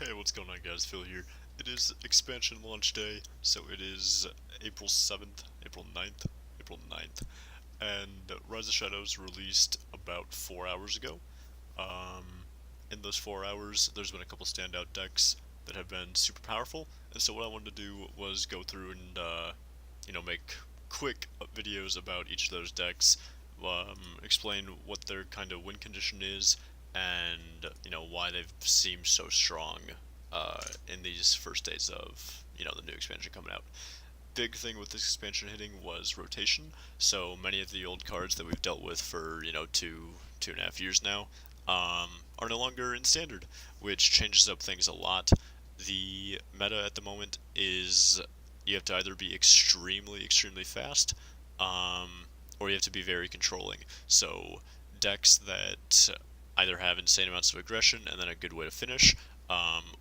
Hey, what's going on, guys? Phil here. It is expansion launch day, so it is April 7th, April 9th, April 9th, and Rise of Shadows released about 4 hours ago. Um, in those 4 hours, there's been a couple standout decks that have been super powerful, and so what I wanted to do was go through and, make quick videos about each of those decks, explain what their kind of win condition is, and why they've seemed so strong in these first days of the new expansion coming out. Big thing with this expansion hitting was rotation. So many of the old cards that we've dealt with for 2.5 years now are no longer in standard, which changes up things a lot. The meta at the moment is you have to either be extremely fast, um, or you have to be very controlling. So decks that either have insane amounts of aggression and then a good way to finish,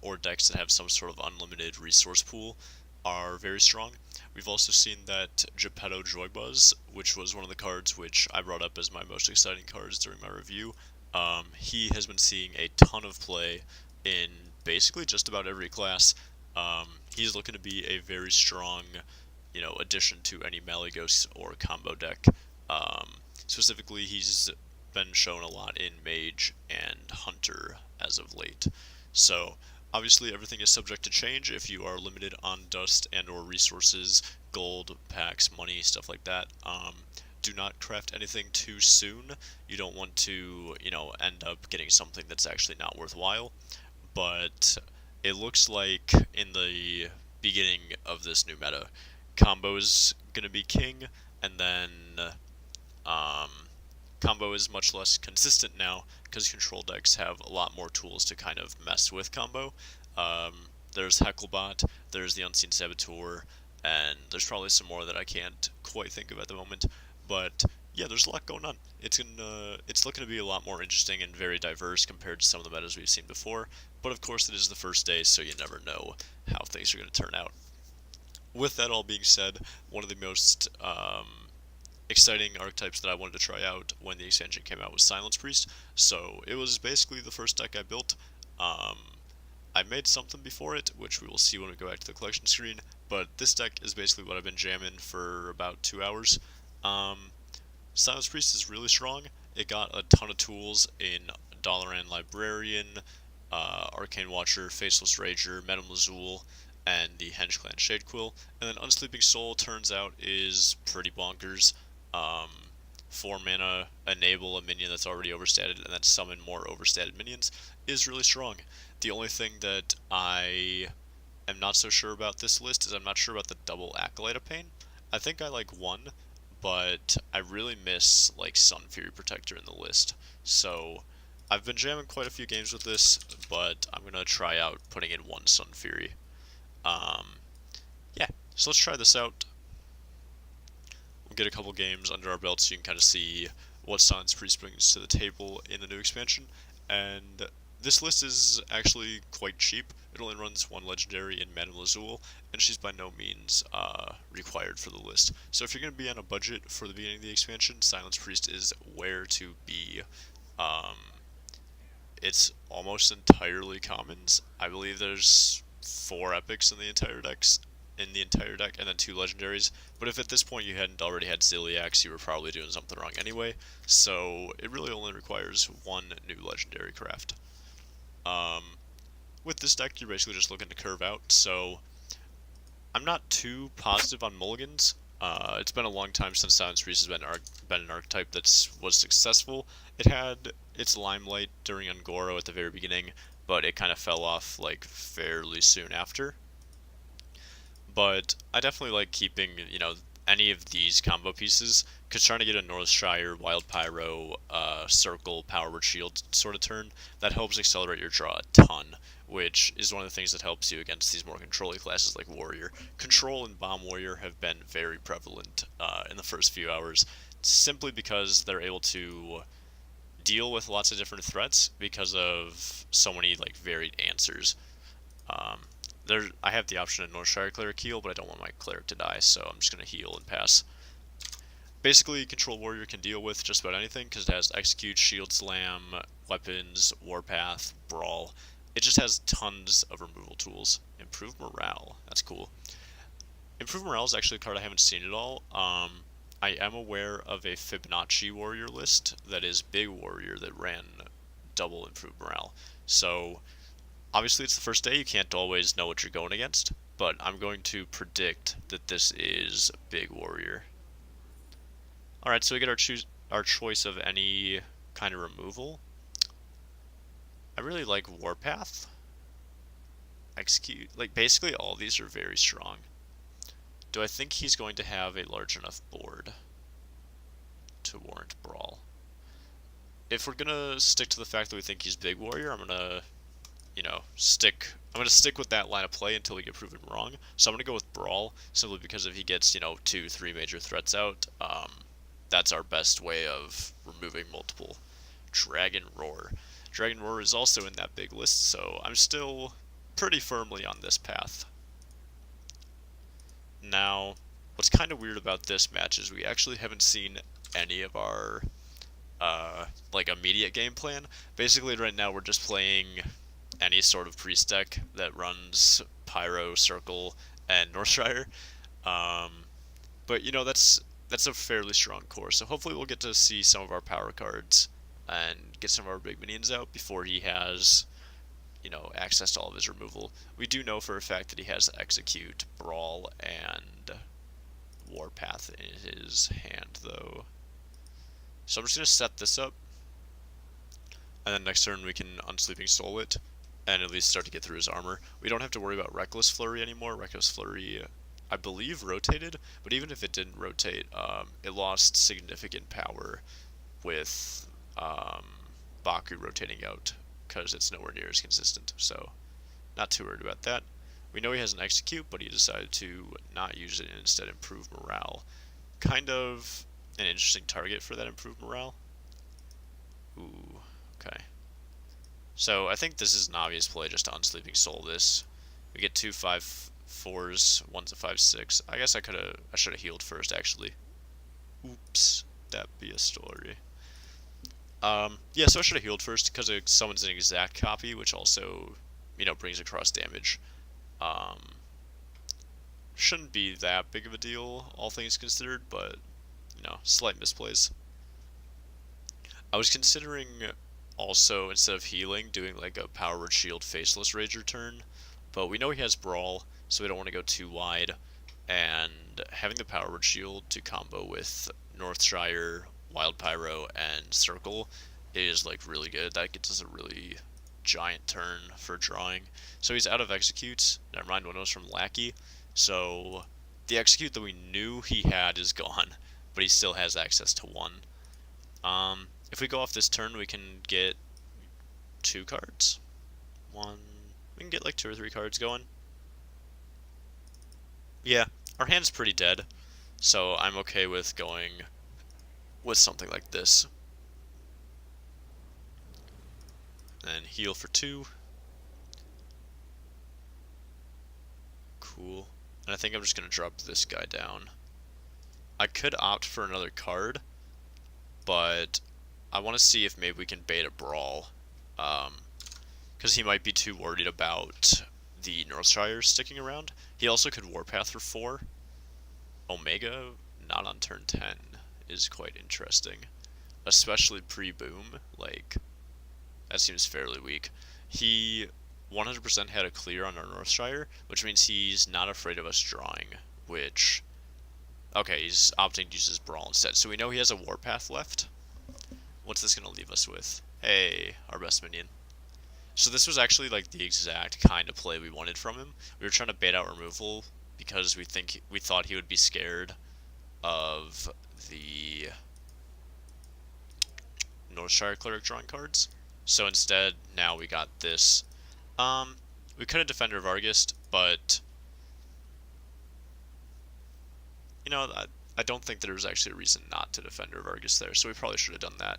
or decks that have some sort of unlimited resource pool are very strong. We've also seen that Geppetto Joybuzz, which was one of the cards which I brought up as my most exciting cards during my review, he has been seeing a ton of play in basically just about every class. He's looking to be a very strong, addition to any Malygos or combo deck. Specifically, he's been shown a lot in Mage and Hunter as of late. So, obviously everything is subject to change if you are limited on dust and or resources, gold, packs, money, stuff like that. Do not craft anything too soon. You don't want to, end up getting something that's actually not worthwhile. But it looks like in the beginning of this new meta, combo is going to be king, and then um, combo is much less consistent now because control decks have a lot more tools to kind of mess with combo. There's Hecklebot, there's the Unseen Saboteur, and there's probably some more that I can't quite think of at the moment. But yeah, there's a lot going on. It's looking to be a lot more interesting and very diverse compared to some of the metas we've seen before. But of course, it is the first day, so you never know how things are going to turn out. With that all being said, one of the most exciting archetypes that I wanted to try out when the expansion came out was Silence Priest. So it was basically the first deck I built. Um, I made something before it, which we will see when we go back to the collection screen, but this deck is basically what I've been jamming for about 2 hours. Um, Silence Priest is really strong. It got a ton of tools in Dalaran Librarian, Arcane Watcher, Faceless Rager, Madame Lazul, and the Henge Clan Shadequill. And then Unsleeping Soul turns out is pretty bonkers. Um, 4 mana, enable a minion that's already overstated, and then summon more overstated minions is really strong. The only thing that I am not so sure about this list is I'm not sure about the double Acolyte of Pain. I think I like one, but I really miss like Sun Fury Protector in the list. So I've been jamming quite a few games with this, but I'm gonna try out putting in one Sun Fury. Um, yeah, so let's try this out. We'll get a couple games under our belt so you can kind of see what Silence Priest brings to the table in the new expansion. And this list is actually quite cheap. It only runs one legendary in Madame Lazul, and she's by no means required for the list. So if you're going to be on a budget for the beginning of the expansion, Silence Priest is where to be. Um, it's almost entirely commons. I believe there's 4 epics in the entire deck, and then 2 legendaries. But if at this point you hadn't already had Ziliax, you were probably doing something wrong anyway. So it really only requires one new legendary craft. Um, with this deck, you're basically just looking to curve out. So I'm not too positive on mulligans. It's been a long time since Silence Priest has been an archetype that was successful. It had its limelight during Ungoro at the very beginning, but it kind of fell off like fairly soon after. But I definitely like keeping, any of these combo pieces, because trying to get a Northshire, Wild Pyro, Circle, Power Word Shield sort of turn, that helps accelerate your draw a ton, which is one of the things that helps you against these more controlling classes like Warrior. Control and Bomb Warrior have been very prevalent in the first few hours, simply because they're able to deal with lots of different threats because of so many like varied answers. Um, I have the option of Northshire Cleric heal, but I don't want my cleric to die, so I'm just going to heal and pass. Basically, Control Warrior can deal with just about anything because it has Execute, Shield Slam, Weapons, Warpath, Brawl. it just has tons of removal tools. Improve morale. That's cool. Improve morale is actually a card I haven't seen at all. I am aware of a Fibonacci warrior list that is big warrior that ran double improve morale. So obviously it's the first day, you can't always know what you're going against, but I'm going to predict that this is big warrior. Alright, so we get our choice of any kind of removal. I really like Warpath. Execute. Like, basically all these are very strong. Do I think he's going to have a large enough board to warrant Brawl? If we're gonna stick to the fact that we think he's big warrior, I'm gonna, stick with that line of play until we get proven wrong. So I'm gonna go with Brawl, simply because if he gets, 2-3 major threats out, that's our best way of removing multiple. Dragon Roar. Dragon Roar is also in that big list, so I'm still pretty firmly on this path. Now, what's kind of weird about this match is we actually haven't seen any of our immediate game plan. Basically, right now we're just playing any sort of priest deck that runs Pyro, Circle, and Northshire. But that's a fairly strong core, so hopefully we'll get to see some of our power cards and get some of our big minions out before he has, access to all of his removal. We do know for a fact that he has Execute, Brawl, and Warpath in his hand, though. So I'm just going to set this up, and then next turn we can Unsleeping Soul it, and at least start to get through his armor. We don't have to worry about Reckless Flurry anymore. Reckless Flurry, I believe, rotated, but even if it didn't rotate, it lost significant power with Baku rotating out, because it's nowhere near as consistent, so not too worried about that. We know he has an Execute, but he decided to not use it and instead improve morale. Kind of an interesting target for that improved morale. Ooh, okay. So I think this is an obvious play just to Unsleeping Soul this. We get 2 5/4s, one's a 5/6. I guess I should have healed first, actually. Oops, that'd be a story. Yeah, so I should have healed first because it summons an exact copy, which also, brings across damage. Shouldn't be that big of a deal, all things considered, but, slight misplays. I was considering also, instead of healing, doing like a Power Word Shield Faceless Rager turn, but we know he has Brawl, so we don't want to go too wide, and having the Power Word Shield to combo with Northshire, Wild Pyro, and Circle is like really good. That gets us a really giant turn for drawing. So he's out of Executes. Never mind, one was from Lackey. So the Execute that we knew he had is gone, but he still has access to one. If we go off this turn, we can get 2 cards. We can get like 2 or 3 cards going. Yeah, our hand's pretty dead, so I'm okay with going with something like this. And heal for 2. Cool. And I think I'm just going to drop this guy down. I could opt for another card, but I want to see if maybe we can bait a Brawl. Because he might be too worried about the Northshire sticking around. He also could Warpath for 4. Omega, not on turn 10, is quite interesting. Especially pre-boom, like, that seems fairly weak. He 100% had a clear on our Northshire, which means he's not afraid of us drawing, which... Okay, he's opting to use his Brawl instead, so we know he has a Warpath left. What's this going to leave us with? Hey, our best minion. So this was actually like the exact kind of play we wanted from him. We were trying to bait out removal because we thought he would be scared of the Northshire Cleric drawing cards. So instead, now we got this. We could have Defender Vargas, but I don't think there was actually a reason not to Defender Vargas there, so we probably should have done that.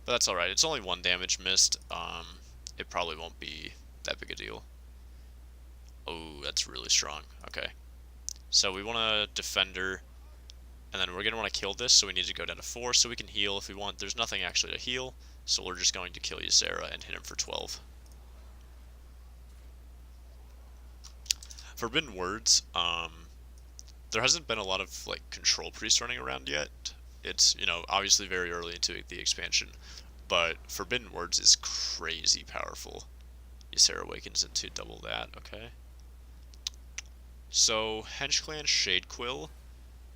But that's alright, it's only 1 damage missed. It probably won't be that big a deal. Oh, that's really strong. Okay. So we want to Defender, and then we're going to want to kill this, so we need to go down to 4 so we can heal if we want. There's nothing actually to heal, so we're just going to kill Ysera and hit him for 12. Forbidden Words, there hasn't been a lot of like control priests running around yet. It's, obviously very early into the expansion, but Forbidden Words is crazy powerful. Ysera awakens into double that, okay. So Henchclan Shadequill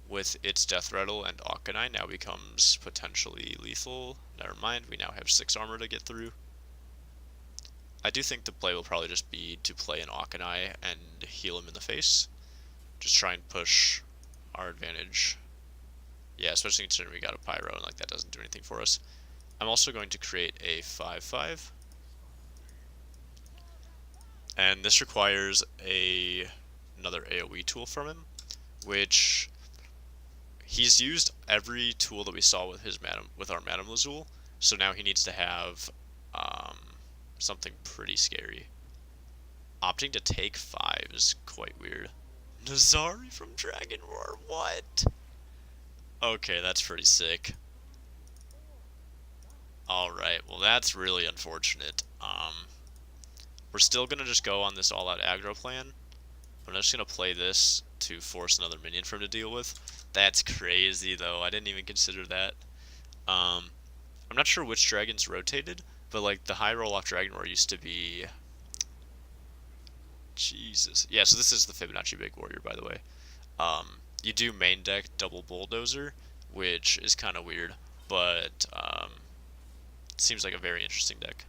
with its Death Rattle and Auchenai now becomes potentially lethal. Never mind, we now have 6 armor to get through. I do think the play will probably just be to play an Auchenai and heal him in the face. Just try and push our advantage. Yeah, especially considering we got a Pyro and like that doesn't do anything for us. I'm also going to create a 5/5. And this requires another AoE tool from him, which he's used every tool that we saw with our Madame Lazul, so now he needs to have something pretty scary. Opting to take 5 is quite weird. Nazari from Dragon Roar, what? Okay, that's pretty sick. Alright, well that's really unfortunate. We're still gonna just go on this all-out aggro plan. I'm just gonna play this to force another minion for him to deal with. That's crazy though, I didn't even consider that. I'm not sure which dragons rotated, but like the high roll off Dragon Roar used to be... Jesus. Yeah, so this is the Fibonacci Big Warrior, by the way. You do main deck double Bulldozer, which is kind of weird, but it seems like a very interesting deck.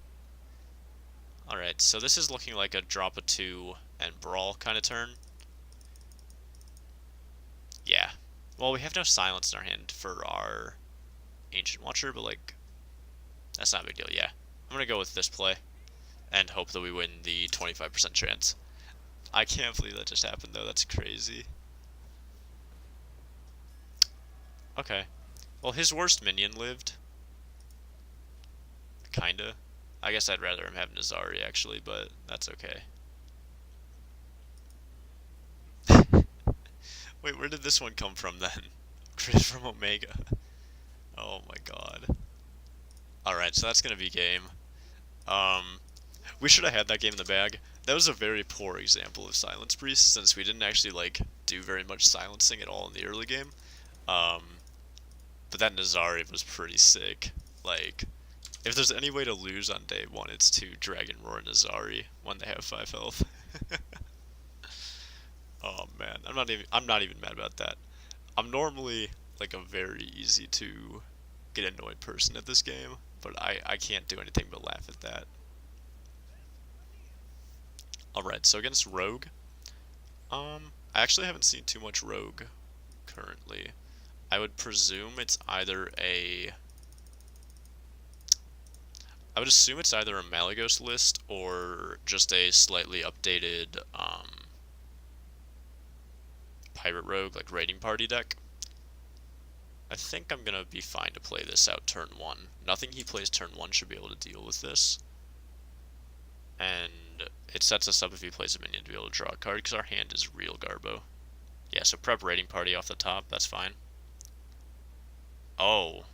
Alright, so this is looking like a drop a 2 and brawl kind of turn. Yeah. Well, we have no silence in our hand for our Ancient Watcher, but like, that's not a big deal. Yeah. I'm gonna go with this play and hope that we win the 25% chance. I can't believe that just happened though, that's crazy. Okay. Well, his worst minion lived. Kinda. I guess I'd rather him have Nazari actually, but that's okay. Wait, where did this one come from then? Crit from Omega. Oh my god. Alright, so that's gonna be game. We should have had that game in the bag. That was a very poor example of Silence Priest, since we didn't actually, like, do very much silencing at all in the early game. But that Nazari was pretty sick. Like, if there's any way to lose on day 1, it's to Dragon Roar Nazari when they have 5 health. Oh man, I'm not even mad about that. I'm normally like a very easy to get annoyed person at this game, but I can't do anything but laugh at that. Alright, so against Rogue, I actually haven't seen too much Rogue currently. I would presume it's either a... I would assume it's either a Malygos list or just a slightly updated Pirate Rogue, like raiding party deck. I think I'm gonna be fine to play this out turn 1. Nothing he plays turn 1 should be able to deal with this. And it sets us up if he plays a minion to be able to draw a card, because our hand is real garbo. Yeah, so prep raiding party off the top, that's fine. Oh.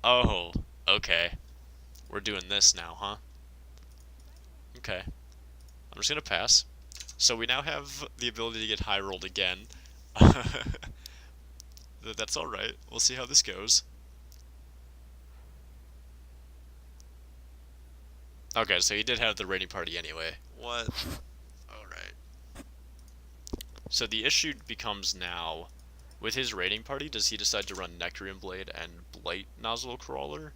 Oh, okay. We're doing this now, huh? Okay. I'm just gonna pass. So we now have the ability to get high rolled again. That's alright. We'll see how this goes. Okay, so he did have the raiding party anyway. What? Alright. So the issue becomes now, with his raiding party, does he decide to run Nectarian Blade and Blight Nozzle Crawler?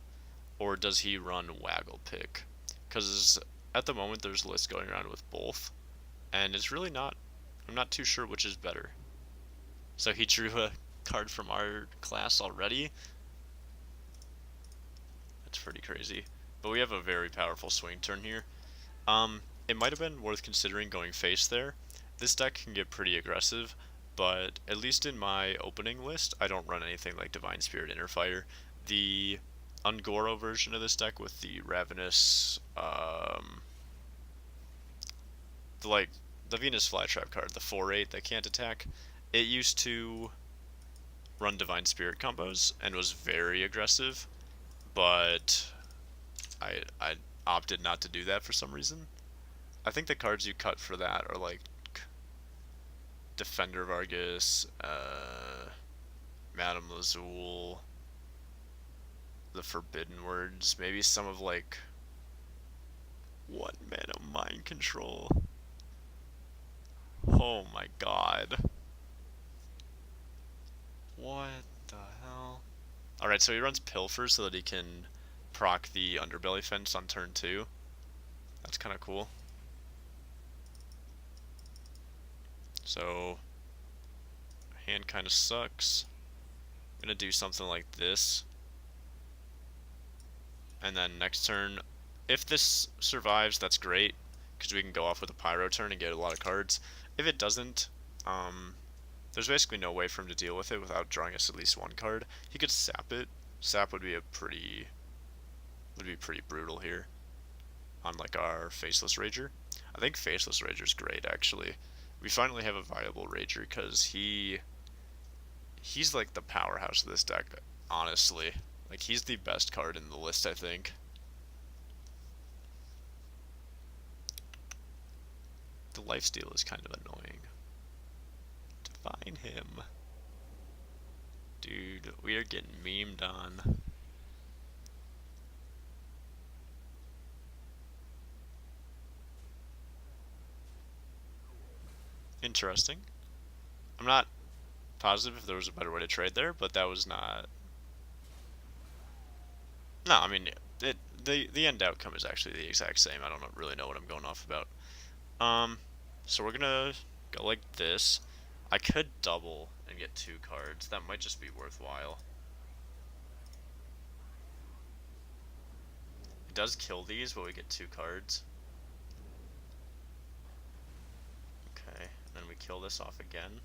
Or does he run Waggle Pick? Because at the moment there's lists going around with both. And it's really not, I'm not too sure which is better. So he drew a card from our class already? That's pretty crazy. But we have a very powerful swing turn here. It might have been worth considering going face there. This deck can get pretty aggressive, but at least in my opening list, I don't run anything like Divine Spirit Interfire. The Ungoro version of this deck with the Ravenous, the Venus Flytrap card, the 4/8 that can't attack, it used to run Divine Spirit combos and was very aggressive, but I opted not to do that for some reason. I think the cards you cut for that are like Defender of Argus, Madame Lazul, the Forbidden Words, maybe some of like 1 mana mind control. Oh my god. What the hell? Alright, so he runs Pilfer so that he can proc the Underbelly Fence on turn 2. That's kind of cool. So, hand kind of sucks. I'm gonna do something like this. And then next turn, if this survives, that's great, because we can go off with a Pyro turn and get a lot of cards. If it doesn't, there's basically no way for him to deal with it without drawing us at least one card. He could sap it. Sap would be pretty brutal here on like our Faceless Rager. I think Faceless Rager is great actually. We finally have a viable Rager because he's like the powerhouse of this deck, honestly. Like, he's the best card in the list, I think. The lifesteal is kind of annoying. Divine him. Dude, we are getting memed on. Interesting. I'm not positive if there was a better way to trade there, but that was not... No, I mean, the end outcome is actually the exact same. I don't really know what I'm going off about. So we're gonna go like this. I could double and get 2 cards. That might just be worthwhile. It does kill these, but we get 2 cards. Okay, and then we kill this off again.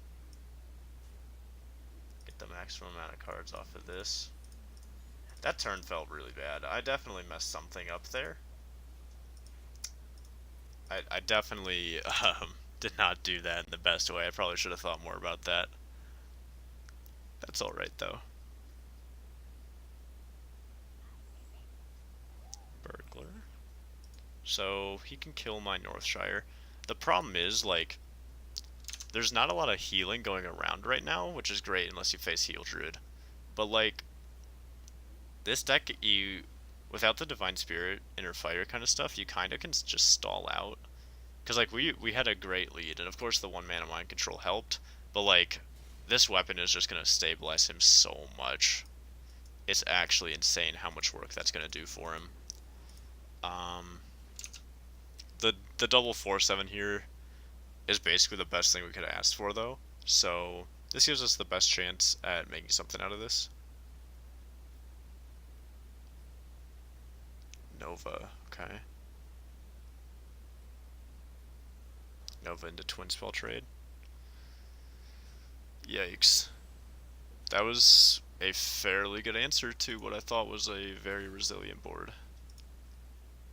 Get the maximum amount of cards off of this. That turn felt really bad. I definitely messed something up there. I definitely did not do that in the best way. I probably should have thought more about that. That's alright though. Burglar. So he can kill my Northshire. The problem is, like, there's not a lot of healing going around right now, which is great unless you face Heal Druid. But like, this deck, without the Divine Spirit, Inner Fire kind of stuff, you kind of can just stall out. Because, like, we had a great lead, and of course the 1 mana mind control helped, but, like, this weapon is just going to stabilize him so much. It's actually insane how much work that's going to do for him. The double 4/7 here is basically the best thing we could have asked for, though. So, this gives us the best chance at making something out of this. Nova, okay. Nova into Twin Spell trade. Yikes. That was a fairly good answer to what I thought was a very resilient board.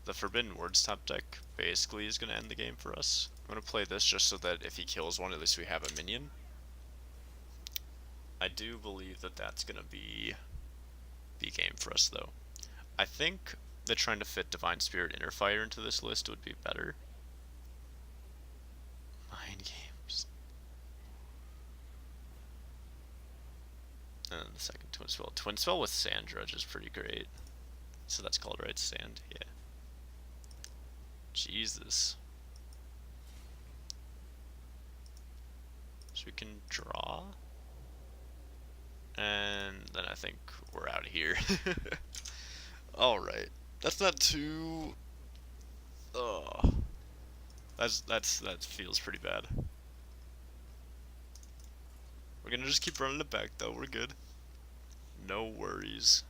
The Forbidden Words top deck basically is going to end the game for us. I'm going to play this just so that if he kills one, at least we have a minion. I do believe that that's going to be game for us, though. I think that trying to fit Divine Spirit Inner Fire into this list would be better. Mind games. And the second Twin Spell. Twin Spell with Sand Drudge is pretty great. So that's called, right? Sand? Yeah. Jesus. So we can draw. And then I think we're out of here. Alright. That's not too... Oh. That feels pretty bad. We're gonna just keep running it back though, we're good. No worries.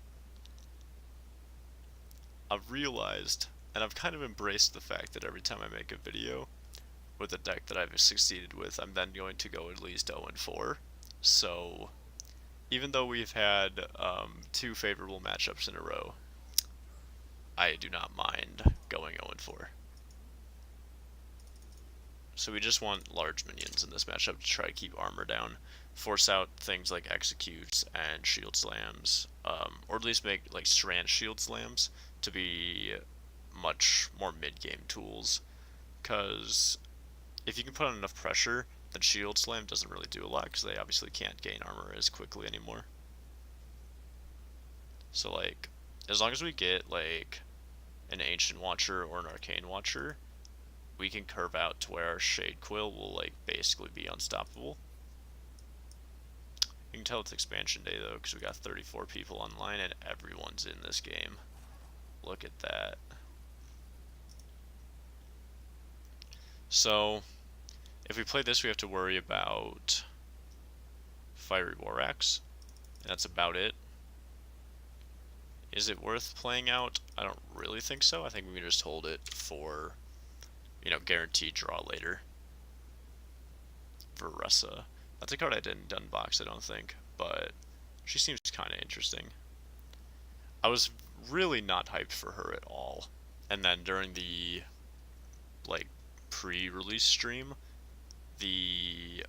I've realized, and I've kind of embraced the fact that every time I make a video with a deck that I've succeeded with, I'm then going to go at least 0-4. So, even though we've had 2 favorable matchups in a row, I do not mind going 0-4. So we just want large minions in this matchup to try to keep armor down, force out things like executes and shield slams, or at least make like strand shield slams to be much more mid-game tools. Because if you can put on enough pressure, then Shield Slam doesn't really do a lot because they obviously can't gain armor as quickly anymore. So like, as long as we get like an Ancient Watcher or an Arcane Watcher, we can curve out to where our Shade Quill will like basically be unstoppable. You can tell it's expansion day though, because we got 34 people online and everyone's in this game. Look at that. So, if we play this, we have to worry about Fiery War Axe. And that's about it. Is it worth playing out? I don't really think so. I think we can just hold it for, you know, guaranteed draw later. Veressa. That's a card I didn't unbox, I don't think, but she seems kind of interesting. I was really not hyped for her at all. And then during the, like, pre-release stream, the,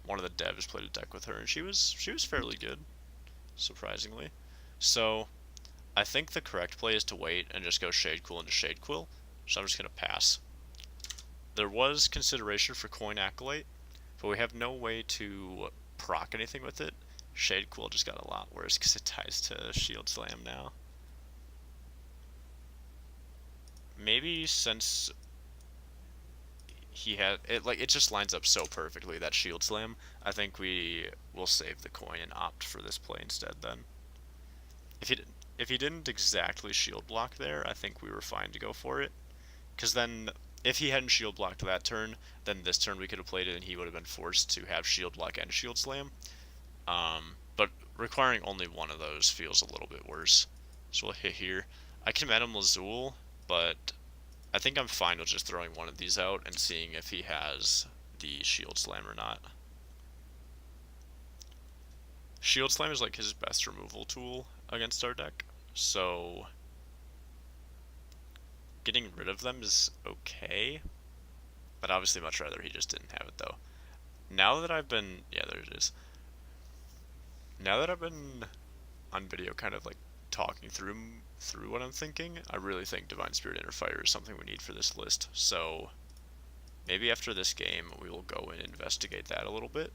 one of the devs played a deck with her, and she was fairly good, surprisingly. So, I think the correct play is to wait and just go Shade Quill into Shade Quill, so I'm just going to pass. There was consideration for Coin Acolyte, but we have no way to proc anything with it. Shade Quill just got a lot worse because it ties to Shield Slam now. Maybe since he had it, like it just lines up so perfectly that Shield Slam, I think we will save the coin and opt for this play instead then. If he didn't exactly shield block there, I think we were fine to go for it. Because then, if he hadn't shield blocked that turn, then this turn we could have played it and he would have been forced to have shield block and shield slam. But requiring only one of those feels a little bit worse. So we'll hit here. I can Madame Lazul, but I think I'm fine with just throwing one of these out and seeing if he has the shield slam or not. Shield Slam is like his best removal tool against our deck, so getting rid of them is okay, but obviously much rather he just didn't have it though. Now that I've been, yeah, there it is. Now that I've been on video kind of like talking through what I'm thinking, I really think Divine Spirit Inner Fire is something we need for this list, so maybe after this game we will go and investigate that a little bit.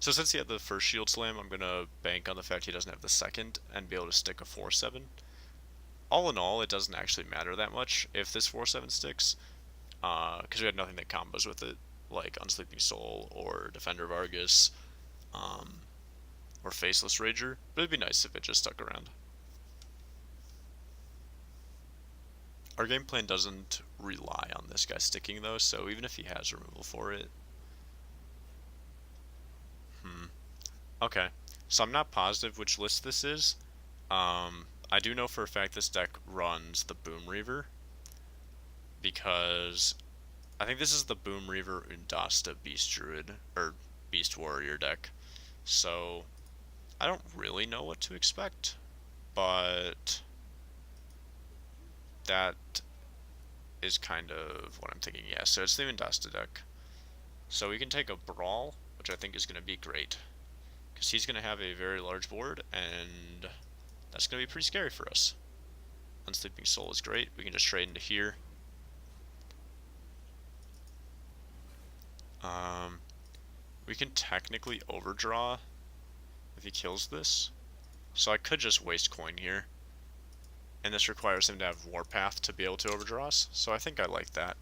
So since he had the first Shield Slam, I'm going to bank on the fact he doesn't have the second and be able to stick a 4/7. All in all, it doesn't actually matter that much if this 4/7 sticks, because we had nothing that combos with it, like Unsleeping Soul or Defender of Argus, or Faceless Rager, but it'd be nice if it just stuck around. Our game plan doesn't rely on this guy sticking though, so even if he has removal for it, okay, so I'm not positive which list this is. I do know for a fact this deck runs the Boom Reaver, because I think this is the Boom Reaver Undasta Beast Druid, or Beast Warrior deck. So, I don't really know what to expect, but that is kind of what I'm thinking. Yeah, so it's the Undasta deck. So we can take a Brawl, which I think is going to be great, because he's going to have a very large board, and that's going to be pretty scary for us. Unsleeping Soul is great. We can just trade into here. We can technically overdraw if he kills this. So I could just waste coin here. And this requires him to have Warpath to be able to overdraw us. So I think I like that.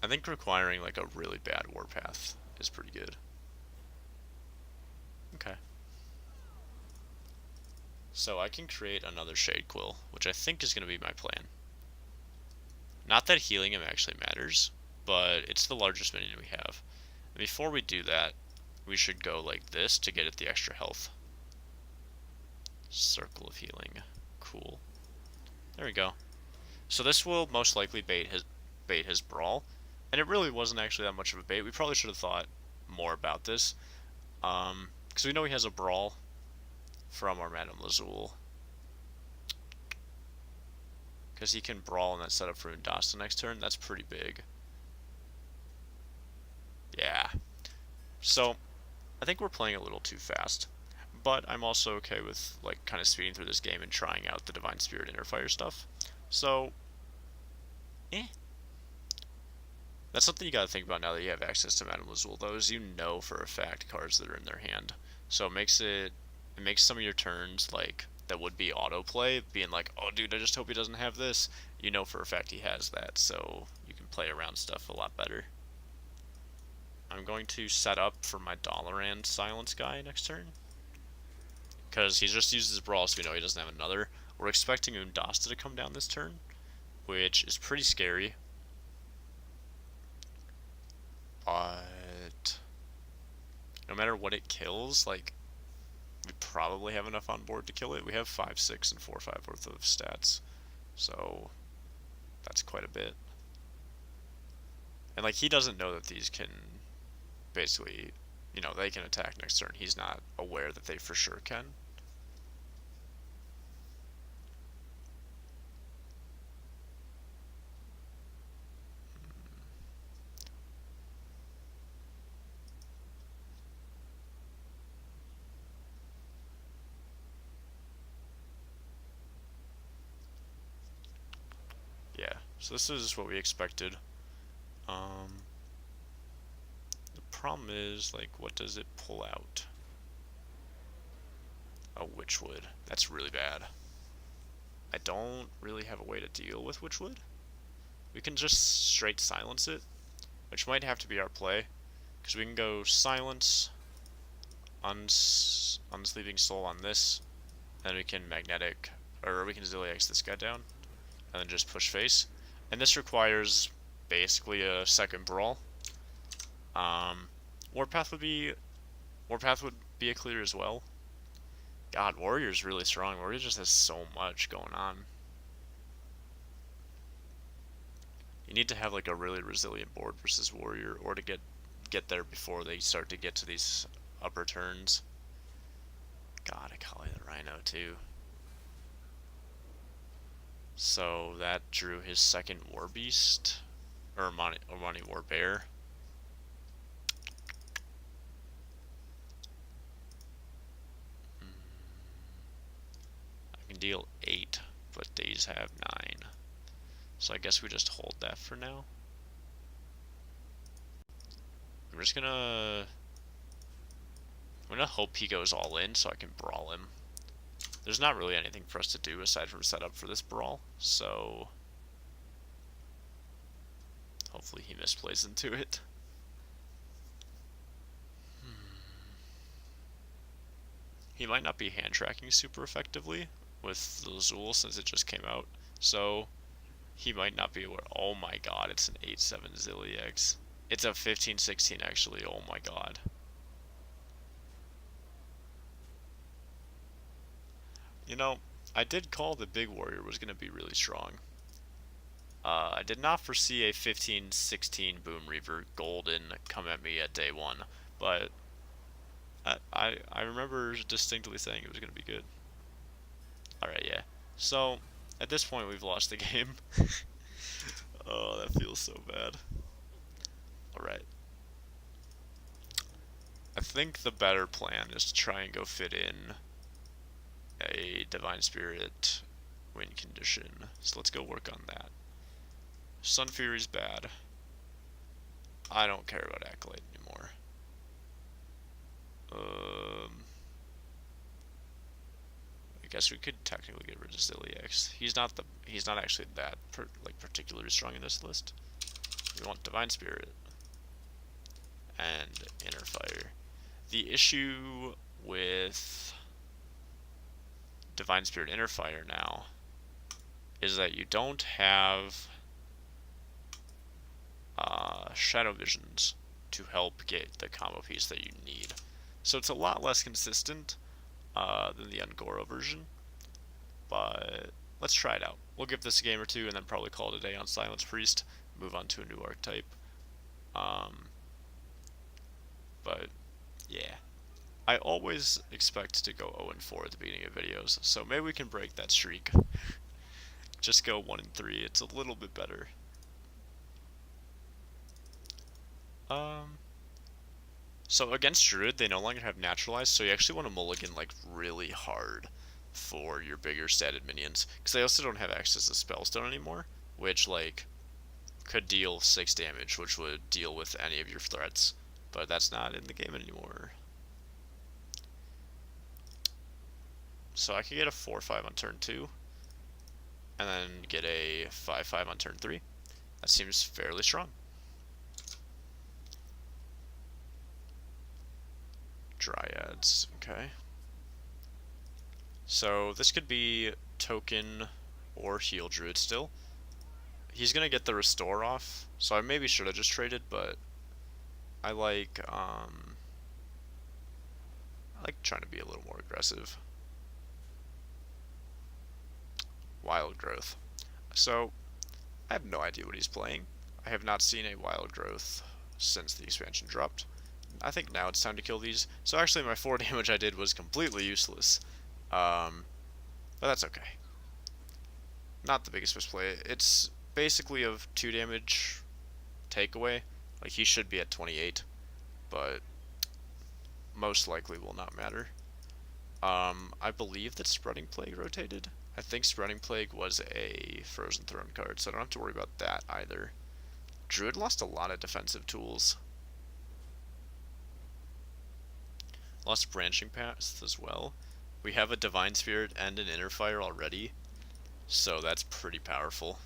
I think requiring like a really bad Warpath is pretty good. Okay. So I can create another Shade Quill, which I think is going to be my plan. Not that healing him actually matters, but it's the largest minion we have. And before we do that, we should go like this to get at the extra health. Circle of Healing. Cool. There we go. So this will most likely bait his Brawl. And it really wasn't actually that much of a bait. We probably should have thought more about this. Because we know he has a Brawl from our Madame Lazul. Because he can Brawl in that setup for Undasta next turn. That's pretty big. Yeah. So, I think we're playing a little too fast. But I'm also okay with, like, kind of speeding through this game and trying out the Divine Spirit Inner Fire stuff. So, That's something you gotta think about now that you have access to Madame Lazul, though, is you know for a fact cards that are in their hand. So it makes some of your turns like that would be autoplay, being like, oh dude, I just hope he doesn't have this. You know for a fact he has that, so you can play around stuff a lot better. I'm going to set up for my Dalaran Silence guy next turn, because he just uses Brawl, so we know he doesn't have another. We're expecting Undasta to come down this turn, which is pretty scary. But no matter what it kills, like, we probably have enough on board to kill it. We have 5, 6, and 4, 5 worth of stats, so that's quite a bit. And like, he doesn't know that these can basically, they can attack next turn. He's not aware that they for sure can. Yeah, so this is what we expected. Um, the problem is, like, what does it pull out? A Witchwood. That's really bad. I don't really have a way to deal with Witchwood. We can just straight silence it, which might have to be our play, because we can go silence, unsleeping soul on this, and we can magnetic, or we can Zilliax this guy down, and then just push face. And this requires basically a second brawl. Warpath would be a clear as well. God, Warrior's really strong. Warrior just has so much going on. You need to have like a really resilient board versus Warrior, or to get there before they start to get to these upper turns. God, Akali the Rhino too. So that drew his second War Beast, or Omani War Bear. I can deal 8, but these have 9. So I guess we just hold that for now. I'm gonna hope he goes all in so I can brawl him. There's not really anything for us to do aside from set up for this brawl, so hopefully he misplays into it. He might not be hand tracking super effectively with the Azul since it just came out, so he might not be aware. Oh my god, it's an 8-7 Zilliax. It's a 15-16 actually, oh my god. You know, I did call the big warrior was going to be really strong. I did not foresee a 15-16 Boom Reaver Golden come at me at day 1, but I remember distinctly saying it was going to be good. Alright, yeah. So, at this point we've lost the game. Oh, that feels so bad. Alright. I think the better plan is to try and go fit in a Divine Spirit win condition. So let's go work on that. Sun Fury's bad. I don't care about Acolyte anymore. I guess we could technically get rid of Zilliax. He's not actually that particularly strong in this list. We want Divine Spirit and Inner Fire. The issue with Divine Spirit Inner Fire now is that you don't have Shadow Visions to help get the combo piece that you need. So it's a lot less consistent than the Ungoro version, but let's try it out. We'll give this a game or two and then probably call it a day on Silence Priest, move on to a new archetype. But yeah, I always expect to go 0-4 at the beginning of videos, so maybe we can break that streak. Just go 1-3, it's a little bit better. So against Druid, they no longer have Naturalized, so you actually want to mulligan like really hard for your bigger statted minions, because they also don't have access to Spellstone anymore, which like could deal 6 damage, which would deal with any of your threats. But that's not in the game anymore. So I could get a 4-5 on turn 2, and then get a 5-5 on turn 3. That seems fairly strong. Dryads, okay. So this could be token or heal druid still. He's gonna get the restore off, so I maybe should have just traded, but I like trying to be a little more aggressive. Wild growth. So I have no idea what he's playing. I have not seen a wild growth since the expansion dropped. I think now it's time to kill these. So actually my 4 damage I did was completely useless. But that's okay. Not the biggest misplay. It's basically of 2 damage takeaway. Like, he should be at 28, but most likely will not matter. I believe that Spreading Plague rotated. I think Spreading Plague was a Frozen Throne card, so I don't have to worry about that either. Druid lost a lot of defensive tools. Lost Branching Paths as well. We have a Divine Spirit and an Inner Fire already, so that's pretty powerful.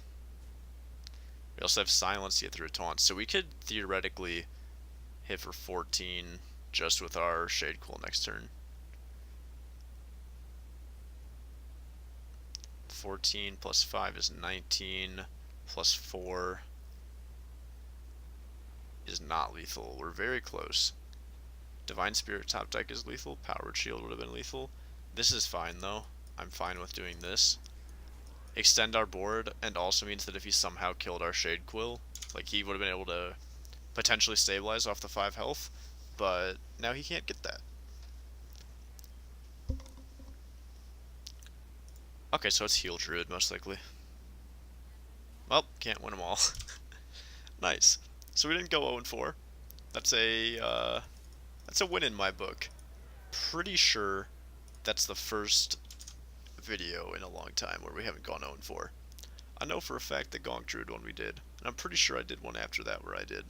We also have Silence to get through a Taunt, so we could theoretically hit for 14 just with our Shade Cool next turn. 14 plus 5 is 19, plus 4 is not lethal. We're very close. Divine Spirit top deck is lethal. Powered Shield would have been lethal. This is fine though. I'm fine with doing this. Extend our board, and also means that if he somehow killed our Shade Quill, like, he would have been able to potentially stabilize off the 5 health, but now he can't get that. Okay, so it's Heal Druid, most likely. Well, can't win them all. Nice. So we didn't go 0-4. That's a win in my book. Pretty sure that's the first video in a long time where we haven't gone 0-4. I know for a fact that Gonk Druid one we did, and I'm pretty sure I did one after that where I did.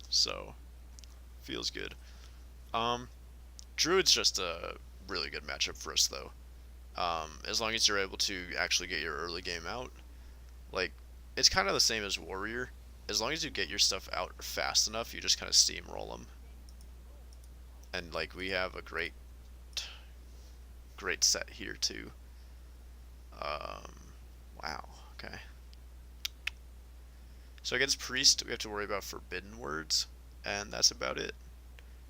So, feels good. Druid's just a really good matchup for us though. As long as you're able to actually get your early game out. Like, it's kind of the same as Warrior. As long as you get your stuff out fast enough, you just kind of steamroll them. And, like, we have a great set here too. Wow, okay. So against Priest, we have to worry about Forbidden Words, and that's about it.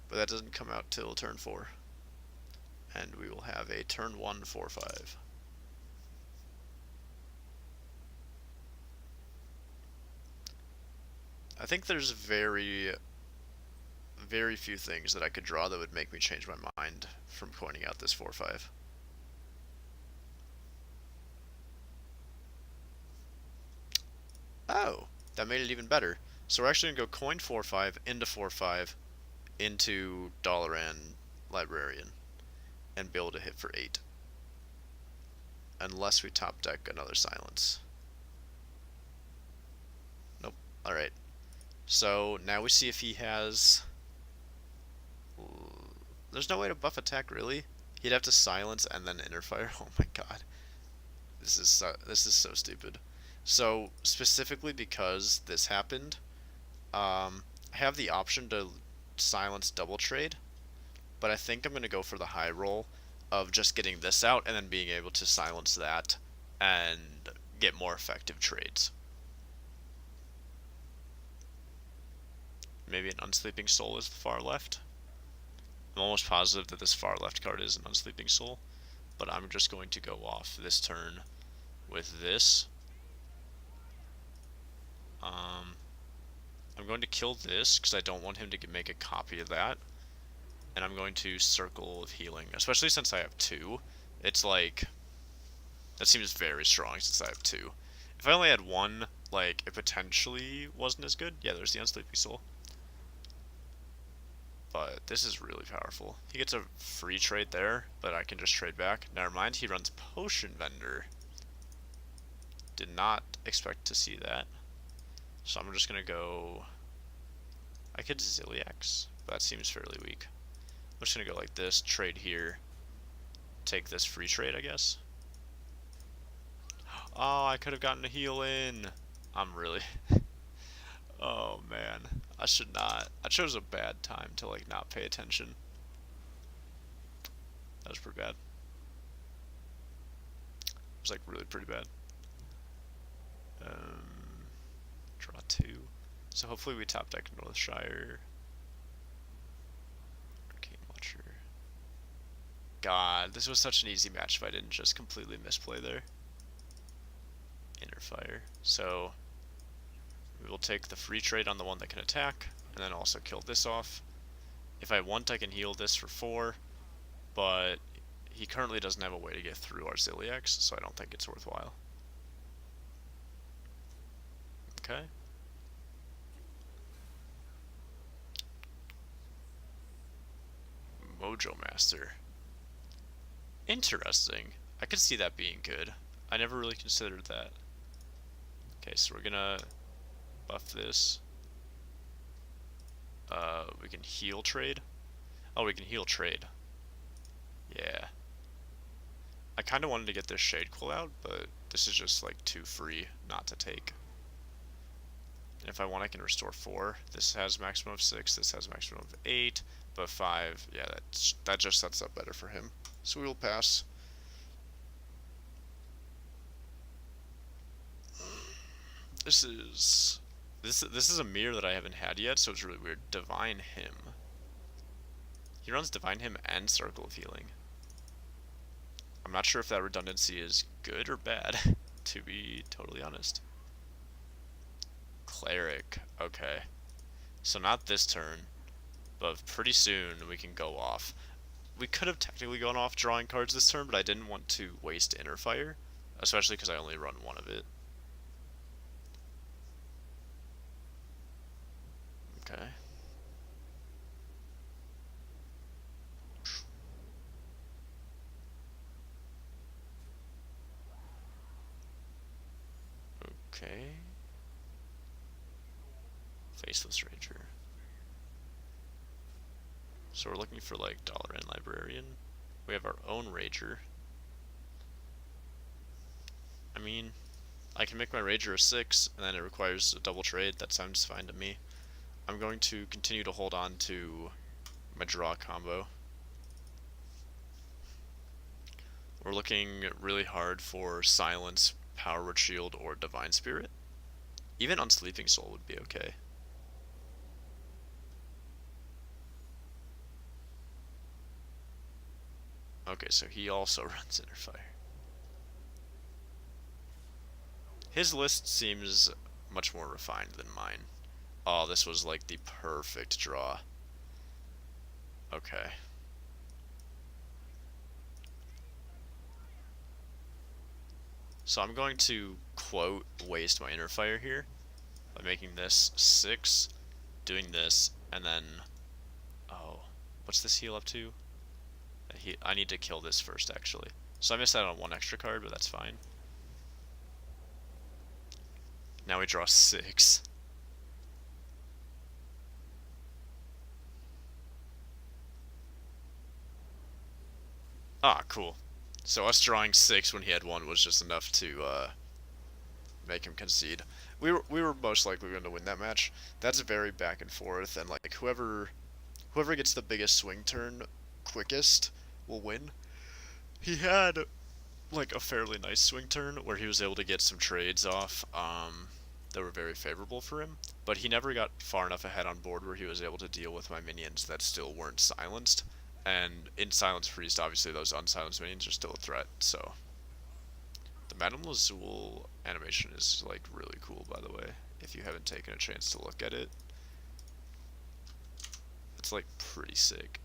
But that doesn't come out till turn 4. And we will have a turn 1 4-5. I think there's very few things that I could draw that would make me change my mind from pointing out this 4-5. Oh, that made it even better. So we're actually going to go coin 4-5 into 4-5 into Dalaran Librarian and be able to hit for 8. Unless we top deck another Silence. Nope. Alright. So now we see if he has... There's no way to buff attack, really. He'd have to Silence and then Inner Fire. Oh my god. This is so stupid. So, specifically because this happened, I have the option to Silence double trade, but I think I'm going to go for the high roll of just getting this out and then being able to silence that and get more effective trades. Maybe an Unsleeping Soul is the far left. I'm almost positive that this far left card is an Unsleeping Soul, but I'm just going to go off this turn with this. I'm going to kill this because I don't want him to make a copy of that. And I'm going to Circle of Healing, especially since I have 2. It's like, that seems very strong since I have 2. If I only had 1, like, it potentially wasn't as good. Yeah, there's the Unsleeping Soul. But this is really powerful. He gets a free trade there, but I can just trade back. Never mind, he runs Potion Vendor. Did not expect to see that. So I'm just gonna go. I could Ziliax, but that seems fairly weak. I'm just gonna go like this, trade here, take this free trade, I guess. Oh, I could have gotten a heal in. I'm really. Oh man, I should not. I chose a bad time to like not pay attention. That was pretty bad. It was like really pretty bad. Draw two. So hopefully we top deck Northshire. Arcane Watcher. God, this was such an easy match if I didn't just completely misplay there. Inner Fire. So we will take the free trade on the one that can attack, and then also kill this off. If I want, I can heal this for 4, but he currently doesn't have a way to get through our Ziliax, so I don't think it's worthwhile. Okay. Mojo Master. Interesting. I could see that being good. I never really considered that. Okay, so we're gonna buff this. We can heal trade. Oh, we can heal trade. Yeah. I kind of wanted to get this Shade Quill out, but this is just like too free not to take. And if I want, I can restore 4. This has maximum of 6. This has maximum of 8. But 5, yeah, that just sets up better for him. So we will pass. This is a mirror that I haven't had yet, so it's really weird. Divine Hymn. He runs Divine Hymn and Circle of Healing. I'm not sure if that redundancy is good or bad, to be totally honest. Cleric. Okay. So not this turn, but pretty soon we can go off. We could have technically gone off drawing cards this turn, but I didn't want to waste Inner Fire, especially because I only run one of it. Okay. Okay. Faceless Ranger. So we're looking for like Dollar and Librarian. We have our own Rager. I mean, I can make my Rager a 6, and then it requires a double trade. That sounds fine to me. I'm going to continue to hold on to my draw combo. We're looking really hard for Silence, Power Word Shield, or Divine Spirit. Even Unsleeping Soul would be okay. Okay, so he also runs Inner Fire. His list seems much more refined than mine. Oh, this was like the perfect draw. Okay. So I'm going to, quote, waste my Inner Fire here by making this 6, doing this, and then... Oh, what's this heal up to? I need to kill this first, actually. So I missed out on 1 extra card, but that's fine. Now we draw 6. Ah, cool. So us drawing 6 when he had 1 was just enough to make him concede. We were most likely going to win that match. That's very back and forth, and like whoever gets the biggest swing turn quickest will win. He had like a fairly nice swing turn where he was able to get some trades off that were very favorable for him, but he never got far enough ahead on board where he was able to deal with my minions that still weren't silenced. And in Silence Priest, obviously those unsilenced minions are still a threat, so... The Madame Lazul animation is, like, really cool, by the way, if you haven't taken a chance to look at it. It's, like, pretty sick.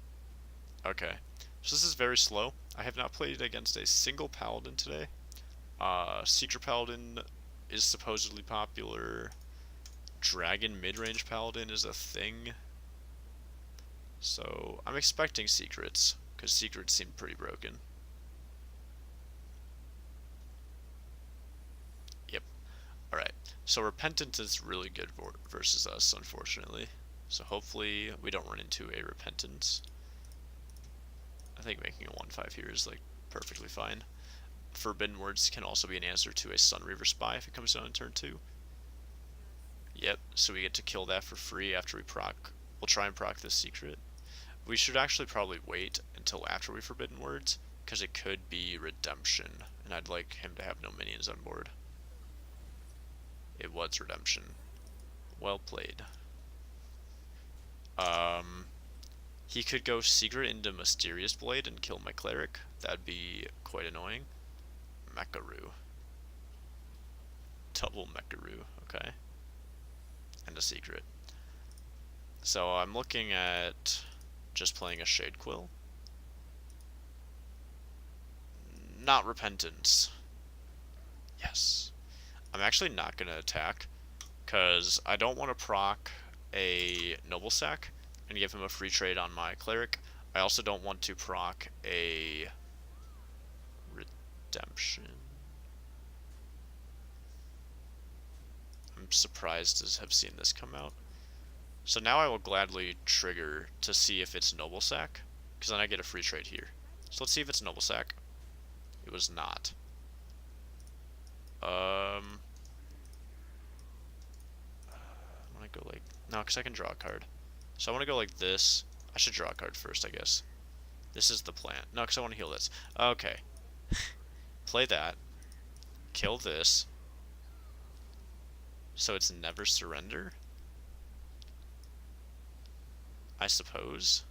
Okay, so this is very slow. I have not played against a single Paladin today. Secret Paladin is supposedly popular. Dragon mid-range Paladin is a thing. So, I'm expecting secrets, because secrets seem pretty broken. Yep. Alright, So Repentance is really good versus us, unfortunately. So hopefully we don't run into a Repentance. I think making a 1/5 here is like perfectly fine. Forbidden Words can also be an answer to a Sunreaver Spy if it comes down in turn 2. Yep, so we get to kill that for free after we proc. We'll try and proc this secret. We should actually probably wait until after we Forbidden Words, because it could be Redemption, and I'd like him to have no minions on board. It was Redemption. Well played. He could go Secret into Mysterious Blade and kill my Cleric. That'd be quite annoying. Mecharoo. Double Mecharoo, okay. And a Secret. So I'm looking at just playing a Shade Quill. Not Repentance. Yes. I'm actually not going to attack, because I don't want to proc a Noble Sack and give him a free trade on my Cleric. I also don't want to proc a Redemption. I'm surprised to have seen this come out. So now I will gladly trigger to see if it's Noble Sack, because then I get a free trade here. So let's see if it's Noble Sack. It was not. I want to go like... No, because I can draw a card. So I want to go like this. I should draw a card first, I guess. This is the plan. No, because I want to heal this. Okay. Play that. Kill this. So it's never surrender? I suppose.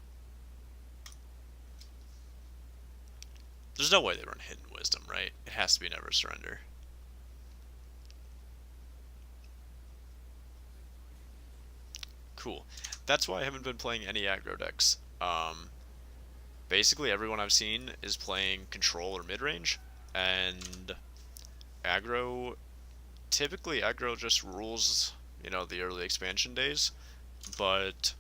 There's no way they run Hidden Wisdom, right? It has to be never surrender. Cool. That's why I haven't been playing any aggro decks. Basically everyone I've seen is playing control or mid-range, and aggro, typically aggro just rules, you know, the early expansion days, but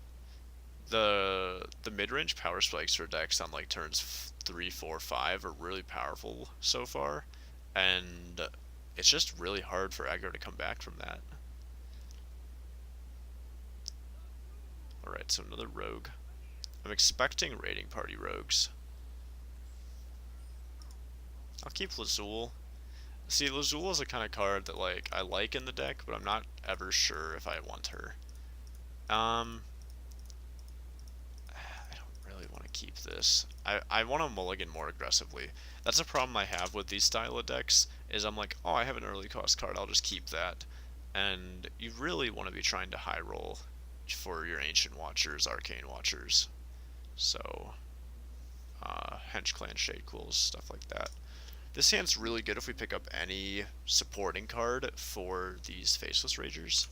the mid-range power spikes for decks on like turns 3, 4, 5 are really powerful so far, and it's just really hard for aggro to come back from that. Alright, so another rogue. I'm expecting raiding party rogues. I'll keep Lazul. See, Lazul is a kind of card that like I like in the deck, but I'm not ever sure if I want her. I don't really want to keep this. I want to mulligan more aggressively. That's a problem I have with these style of decks, is I'm like, oh, I have an early cost card, I'll just keep that. And you really want to be trying to high roll for your Ancient Watchers, Arcane Watchers. So, Hench Clan Shade Quills, stuff like that. This hand's really good if we pick up any supporting card for these Faceless Ragers.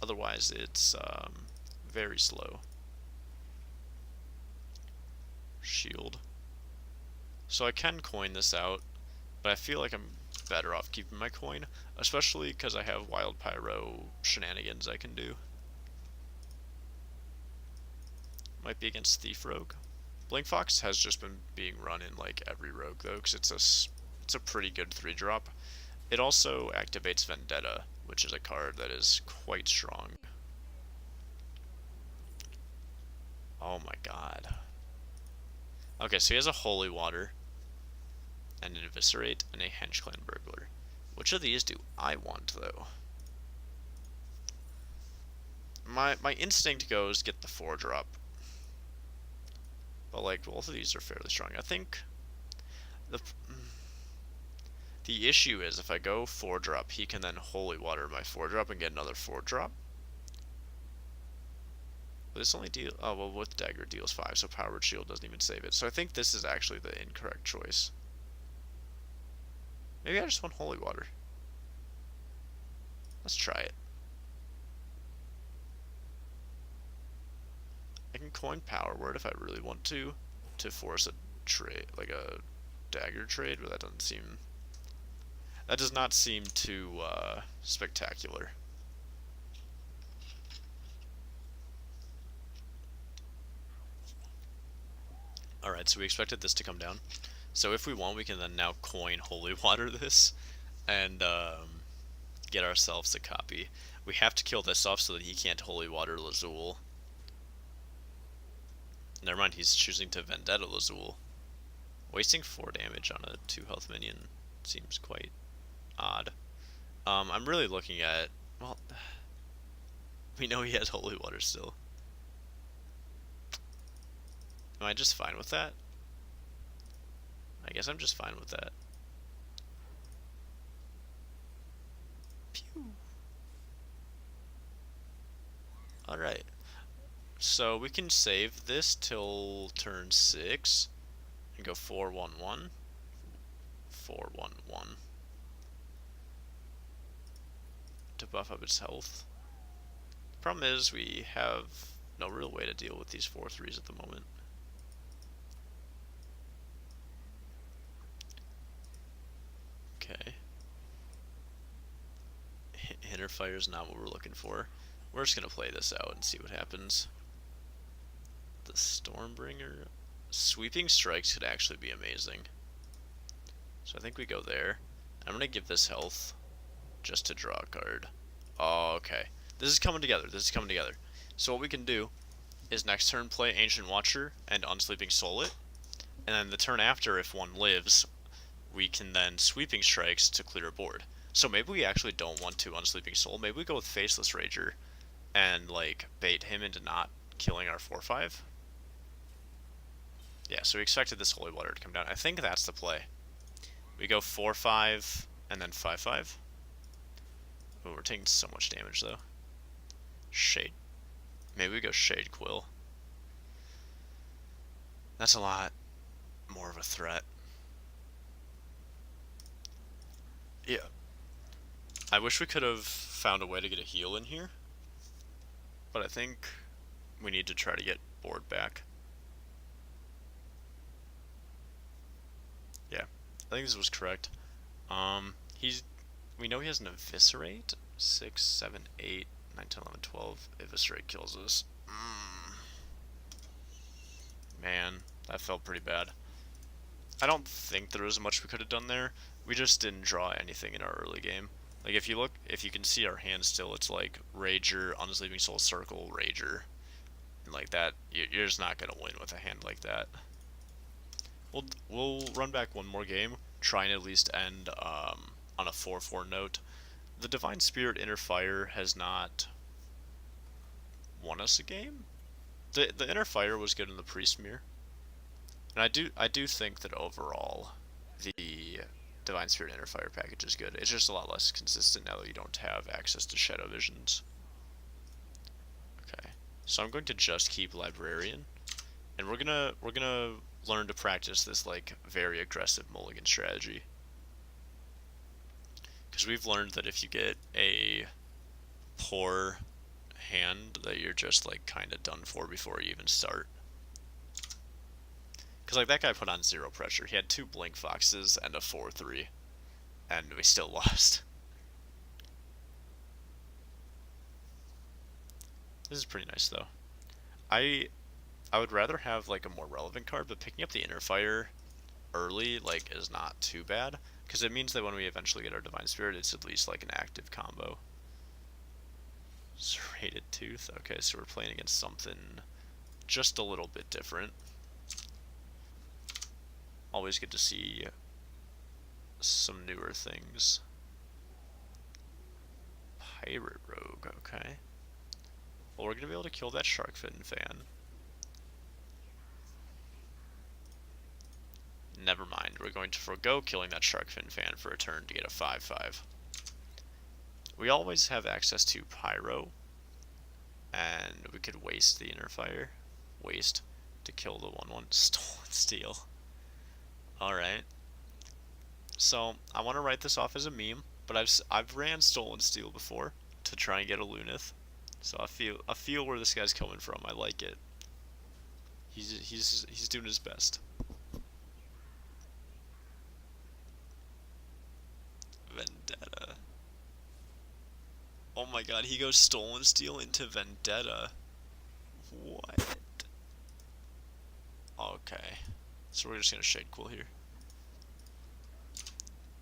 Otherwise, it's very slow. Shield. So I can coin this out, but I feel like I'm better off keeping my coin, especially because I have Wild Pyro shenanigans I can do. Might be against Thief Rogue. Blink Fox has just been being run in like every rogue though, because it's a pretty good 3-drop. It also activates Vendetta, which is a card that is quite strong. Oh my god. Okay, so he has a Holy Water, and an Eviscerate, and a Hench Clan Burglar. Which of these do I want, though? My instinct goes get the 4-drop. But, like, both of these are fairly strong. I think the issue is if I go 4-drop, he can then Holy Water my 4-drop and get another 4-drop. This only deal. Oh, well, with Dagger deals 5, so Powered Shield doesn't even save it. So I think this is actually the incorrect choice. Maybe I just want Holy Water. Let's try it. I can coin Power Word if I really want to force a trade, like a Dagger trade, but that doesn't seem. That does not seem too spectacular. Alright, so we expected this to come down. So if we want, we can then now coin Holy Water this, and get ourselves a copy. We have to kill this off so that he can't Holy Water Lazul. Never mind, he's choosing to Vendetta Lazul. Wasting 4 damage on a 2 health minion seems quite odd. I'm really looking at... Well, we know he has Holy Water still. Am I just fine with that? I guess I'm just fine with that. Pew! Alright. So we can save this till turn 6 and go 4-1-1. 4-1-1. To buff up its health. The problem is we have no real way to deal with these 4-3s at the moment. Okay. Hitter Fire is not what we're looking for. We're just going to play this out and see what happens. The Stormbringer. Sweeping Strikes could actually be amazing. So I think we go there. I'm going to give this health just to draw a card. Oh, okay. This is coming together. This is coming together. So what we can do is next turn play Ancient Watcher and Unsleeping Soul it. And then the turn after, if one lives, we can then Sweeping Strikes to clear a board. So maybe we actually don't want to Unsleeping Soul. Maybe we go with Faceless Rager and like bait him into not killing our 4-5. Yeah, so we expected this Holy Water to come down. I think that's the play. We go 4-5 and then 5-5. Oh, we're taking so much damage though. Shade. Maybe we go Shade Quill. That's a lot more of a threat. Yeah. I wish we could have found a way to get a heal in here. But I think we need to try to get board back. Yeah. I think this was correct. We know he has an Eviscerate. 6, 7, 8, 9, 10, 11, 12. Eviscerate kills us. Man, that felt pretty bad. I don't think there was much we could have done there. We just didn't draw anything in our early game. Like, if you look, if you can see our hand still, it's like Rager, Unsleeping Soul, Circle, Rager. And like that, you're just not going to win with a hand like that. We'll run back one more game, try and at least end on a 4-4 note. The Divine Spirit Inner Fire has not won us a game. The Inner Fire was good in the Priest Mirror. And I do think that overall the Divine Spirit Inner Fire package is good. It's just a lot less consistent now that you don't have access to Shadow Visions. Okay. So I'm going to just keep Librarian. And we're gonna learn to practice this like very aggressive mulligan strategy. Because we've learned that if you get a poor hand, that you're just like kind of done for before you even start. Because like that guy put on 0 pressure. He had 2 Blink Foxes and a 4-3, and we still lost. This is pretty nice though. I would rather have like a more relevant card, but picking up the Inner Fire early like is not too bad, because it means that when we eventually get our Divine Spirit, it's at least like an active combo. Serrated Tooth. Okay, so we're playing against something just a little bit different. Always good to see some newer things. Pirate Rogue, okay. Well, we're going to be able to kill that Sharkfin fan. Never mind, we're going to forego killing that Sharkfin fan for a turn to get a 5-5. We always have access to Pyro, and we could waste the Inner Fire. Waste to kill the 1-1 Stolen Steel. Alright. So, I want to write this off as a meme, but I've ran Stolen Steel before to try and get a Lunith. So I feel where this guy's coming from. I like it. He's doing his best. Vendetta. Oh my god, he goes Stolen Steel into Vendetta. What? Okay. So we're just gonna Shade Quill here.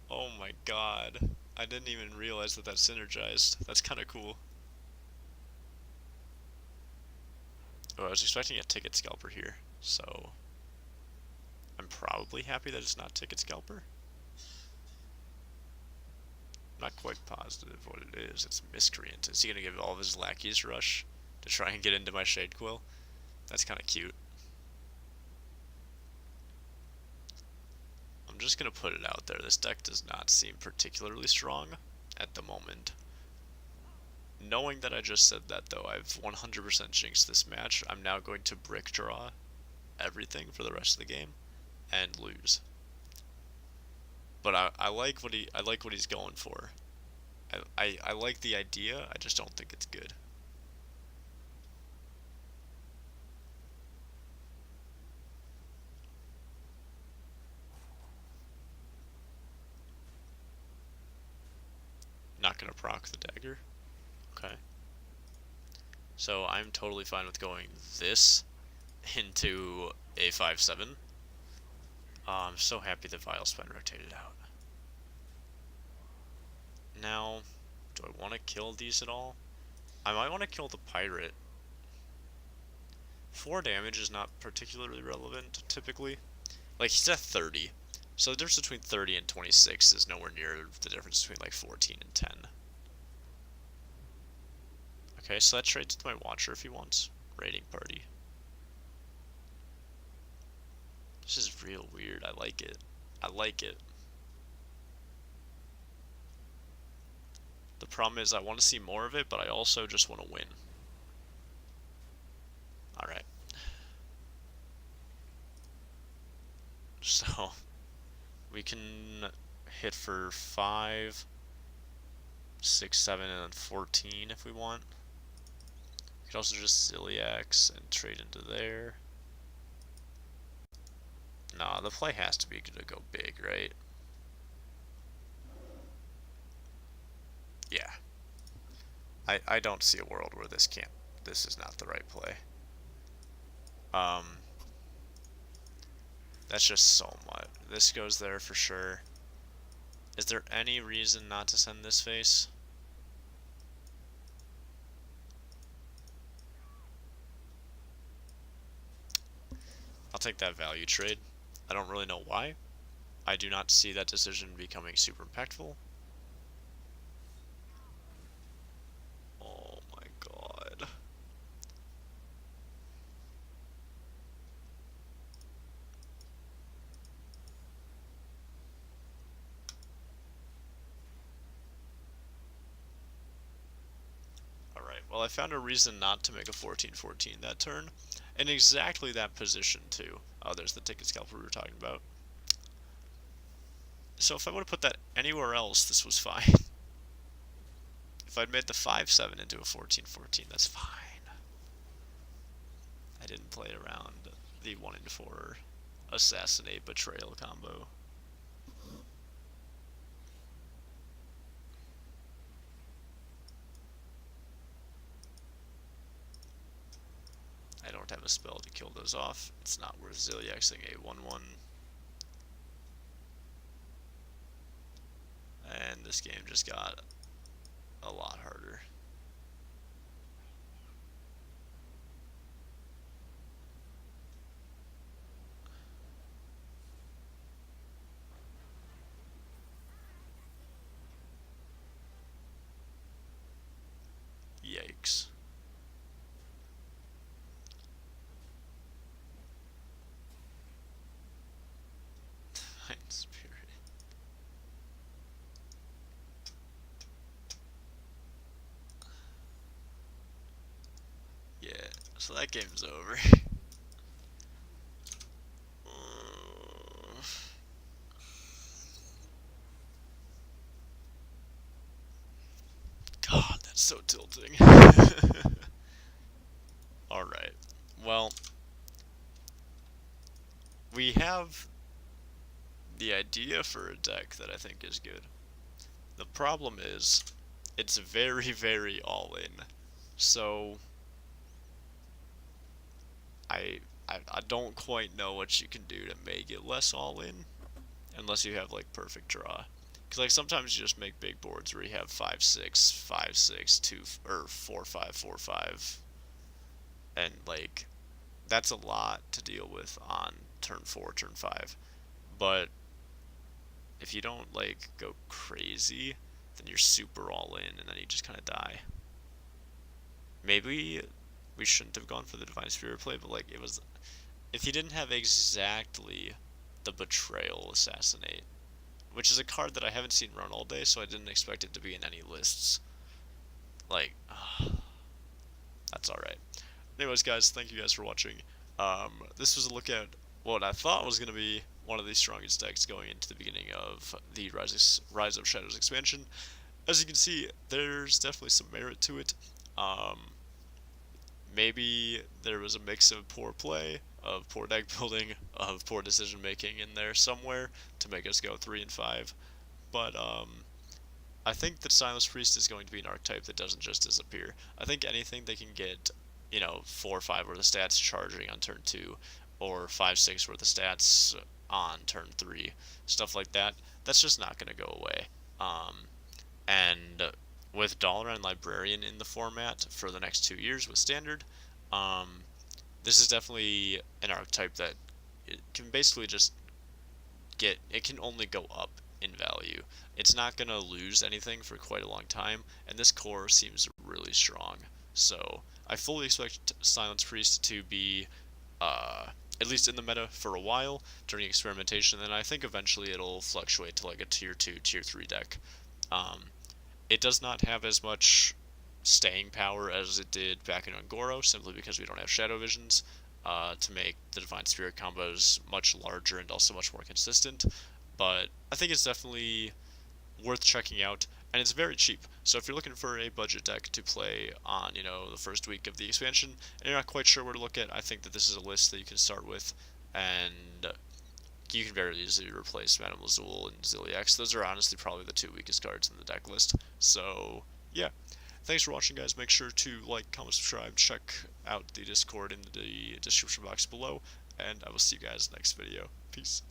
Oh my god. I didn't even realize that that synergized. That's kind of cool. Oh, I was expecting a ticket scalper here, so I'm probably happy that it's not ticket scalper. I'm not quite positive what it is. It's miscreant. Is he gonna give all of his lackeys rush to try and get into my shade quill? That's kind of cute. I'm just gonna put it out there. This deck does not seem particularly strong at the moment. Knowing that I just said that, though, I've 100% jinxed this match. I'm now going to brick draw everything for the rest of the game and lose. But I like what he's going for. I like the idea. I just don't think it's good. Not gonna proc the dagger. Okay. So I'm totally fine with going this into a 5/7. I'm so happy the Vile Spine rotated out. Now, do I want to kill these at all? I might want to kill the pirate. 4 damage is not particularly relevant, typically. Like, he's at 30. So the difference between 30 and 26 is nowhere near the difference between, like, 14 and 10. Okay, so that trades with my Watcher if he wants. Raiding party. This is real weird. I like it. I like it. The problem is I want to see more of it, but I also just want to win. Alright. So, we can hit for 5, 6, 7, and then 14 if we want. We could also just Ziliax and trade into there. Nah, the play has to be to go big, right? Yeah. I don't see a world where this is not the right play. That's just so much. This goes there for sure. Is there any reason not to send this face? I'll take that value trade. I don't really know why. I do not see that decision becoming super impactful. Oh my god. Alright, well I found a reason not to make a 14-14 that turn. In exactly that position too. Oh, there's the ticket scalper we were talking about. So if I would have put that anywhere else, this was fine. If I'd made the 5/7 into a 14/14, that's fine. I didn't play around the 1-in-4 assassinate betrayal combo. I don't have a spell to kill those off. It's not worth Ziliaxing a 1/1. And this game just got a lot harder. Yikes. Divine Spirit. Yeah, so that game's over. God, that's so tilting. Alright, well, we have the idea for a deck that I think is good. The problem is, it's very, very all-in. So, I don't quite know what you can do to make it less all-in, unless you have, like, perfect draw. Because like sometimes you just make big boards where you have 5 6 5 6 2 or 4 5 4 5, and like that's a lot to deal with on turn 4, turn 5. But if you don't like go crazy, then you're super all in, and then you just kind of die. Maybe we shouldn't have gone for the Divine Spirit play, but like it was, if he didn't have exactly the Betrayal Assassinate, which is a card that I haven't seen run all day, so I didn't expect it to be in any lists. Like, that's alright. Anyways, guys, thank you guys for watching. This was a look at what I thought was going to be one of the strongest decks going into the beginning of the Rise of Shadows expansion. As you can see, there's definitely some merit to it. Um, Maybe there was a mix of poor play, of poor deck building, of poor decision making in there somewhere to make us go 3 and 5. But I think that Silence Priest is going to be an archetype that doesn't just disappear. I think anything they can get, 4 or 5 worth of stats charging on turn 2, or 5 6 worth of stats on turn 3, stuff like that, that's just not going to go away. And with Dalaran Librarian in the format for the next 2 years with Standard, this is definitely an archetype that it can basically just it can only go up in value. It's not going to lose anything for quite a long time, and this core seems really strong. So I fully expect Silence Priest to be at least in the meta for a while during experimentation, and I think eventually it'll fluctuate to like a tier 2, tier 3 deck. Um, it does not have as much staying power as it did back in Ungoro, simply because we don't have Shadow Visions to make the Divine Spirit combos much larger and also much more consistent. But I think it's definitely worth checking out, and it's very cheap. So if you're looking for a budget deck to play on, the first week of the expansion, and you're not quite sure where to look at, I think that this is a list that you can start with, and you can very easily replace Madame Lazul and Ziliax. Those are honestly probably the 2 weakest cards in the deck list. So, yeah. Thanks for watching, guys. Make sure to like, comment, subscribe, check out the Discord in the description box below, and I will see you guys next video. Peace.